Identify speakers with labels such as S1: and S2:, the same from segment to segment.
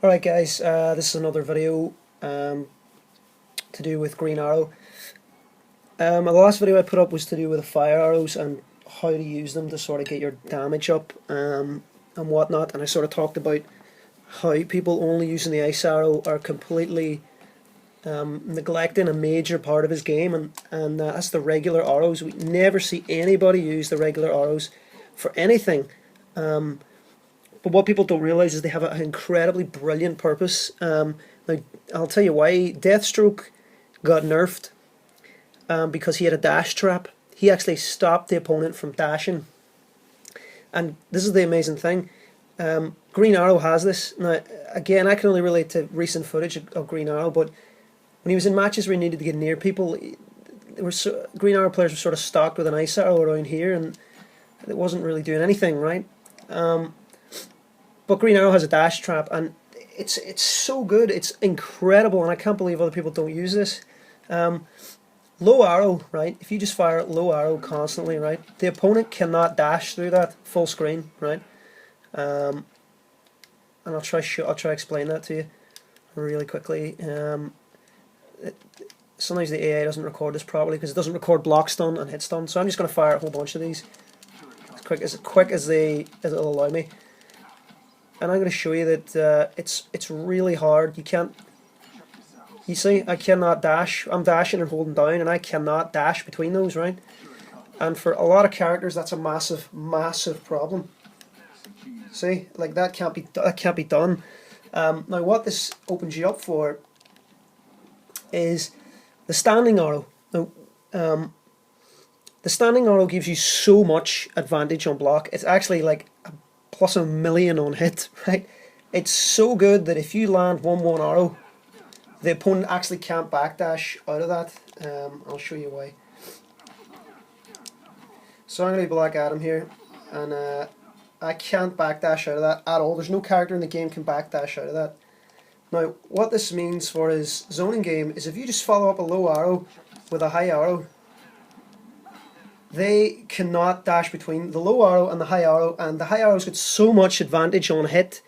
S1: Alright guys, this is another video to do with Green Arrow. The last video I put up was to do with the fire arrows and how to use them to sort of get your damage up and whatnot, and I sort of talked about how people only using the ice arrow are completely neglecting a major part of his game, and that's the regular arrows. We never see anybody use the regular arrows for anything. But what people don't realise is they have an incredibly brilliant purpose. Now, I'll tell you why. Deathstroke got nerfed because he had a dash trap. He actually stopped the opponent from dashing. And this is the amazing thing. Green Arrow has this. Now, again, I can only relate to recent footage of Green Arrow, but when he was in matches where he needed to get near people, Green Arrow players were sort of stocked with an ice arrow around here, and it wasn't really doing anything, right? But Green Arrow has a dash trap, and it's so good, it's incredible, and I can't believe other people don't use this. Low arrow, right? If you just fire low arrow constantly, right, the opponent cannot dash through that full screen, right? And I'll try explain that to you really quickly. Sometimes the AI doesn't record this properly because it doesn't record block stun and hit stun, so I'm just going to fire a whole bunch of these as quick as it'll allow me. And I'm going to show you that it's really hard. You see, I cannot dash. I'm dashing and holding down, and I cannot dash between those, right? And for a lot of characters, that's a massive, massive problem. See, like that can't be done. Now, what this opens you up for is the standing arrow. Now, the standing arrow gives you so much advantage on block. It's actually like plus a million on hit, right? It's so good that if you land 1-1 arrow, the opponent actually can't backdash out of that. I'll show you why. So I'm going to be Black Adam here, and I can't backdash out of that at all. There's no character in the game can backdash out of that. Now, what this means for his zoning game is if you just follow up a low arrow with a high arrow, they cannot dash between the low arrow and the high arrow, and the high arrow's got so much advantage on hit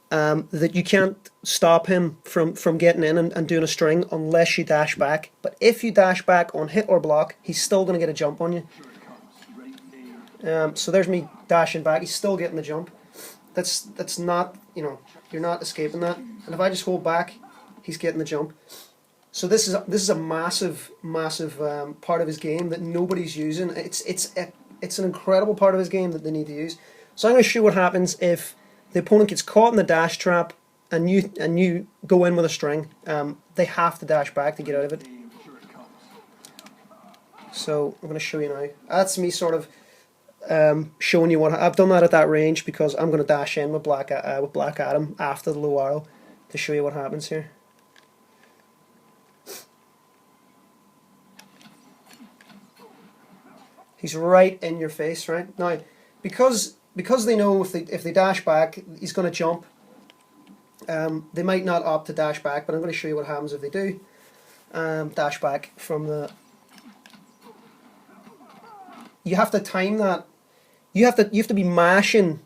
S1: that you can't stop him from getting in and doing a string unless you dash back. But if you dash back on hit or block, he's still going to get a jump on you. So there's me dashing back. He's still getting the jump. That's not, you're not escaping that. And if I just hold back, he's getting the jump. So this is a massive part of his game that nobody's using. It's an incredible part of his game that they need to use. So I'm going to show you what happens if the opponent gets caught in the dash trap and you go in with a string. They have to dash back to get out of it. So I'm going to show you now. That's me sort of showing you what I've done that at that range because I'm going to dash in with Black Adam after the low arrow to show you what happens here. He's right in your face, right? Now, because they know if they dash back, he's going to jump. They might not opt to dash back, but I'm going to show you what happens if they do. Dash back from the... You have to time that. You have to be mashing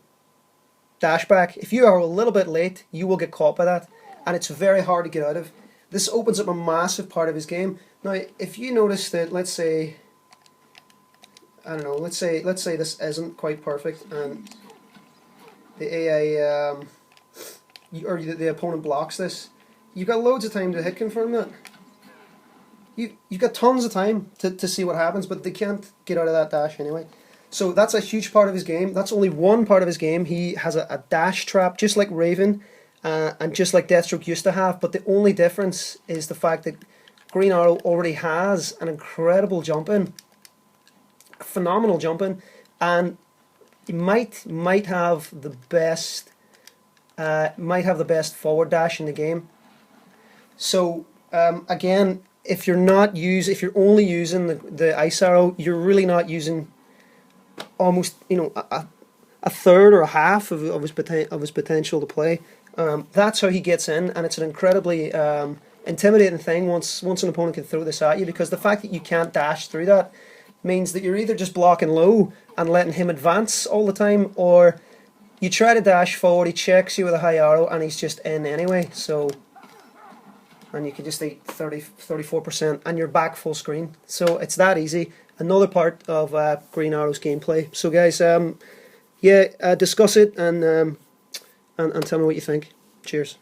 S1: dash back. If you are a little bit late, you will get caught by that, and it's very hard to get out of. This opens up a massive part of his game. Now, if you notice that, let's say... I don't know, let's say this isn't quite perfect and the AI or the opponent blocks this, you've got loads of time to hit confirm that. You've got tons of time to see what happens, but they can't get out of that dash anyway. So that's a huge part of his game. That's only one part of his game. He has a dash trap just like Raven and just like Deathstroke used to have, but the only difference is the fact that Green Arrow already has an incredible jump in. Phenomenal jumping, and he might have the best forward dash in the game. So again, if you're only using the ice arrow, you're really not using almost a third or a half of his potential to play. That's how he gets in, and it's an incredibly intimidating thing once an opponent can throw this at you, because the fact that you can't dash through that means that you're either just blocking low and letting him advance all the time, or you try to dash forward, he checks you with a high arrow, and he's just in anyway. So, and you can just eat 34%, and you're back full screen. So it's that easy. Another part of Green Arrow's gameplay. So guys, yeah, discuss it and tell me what you think. Cheers.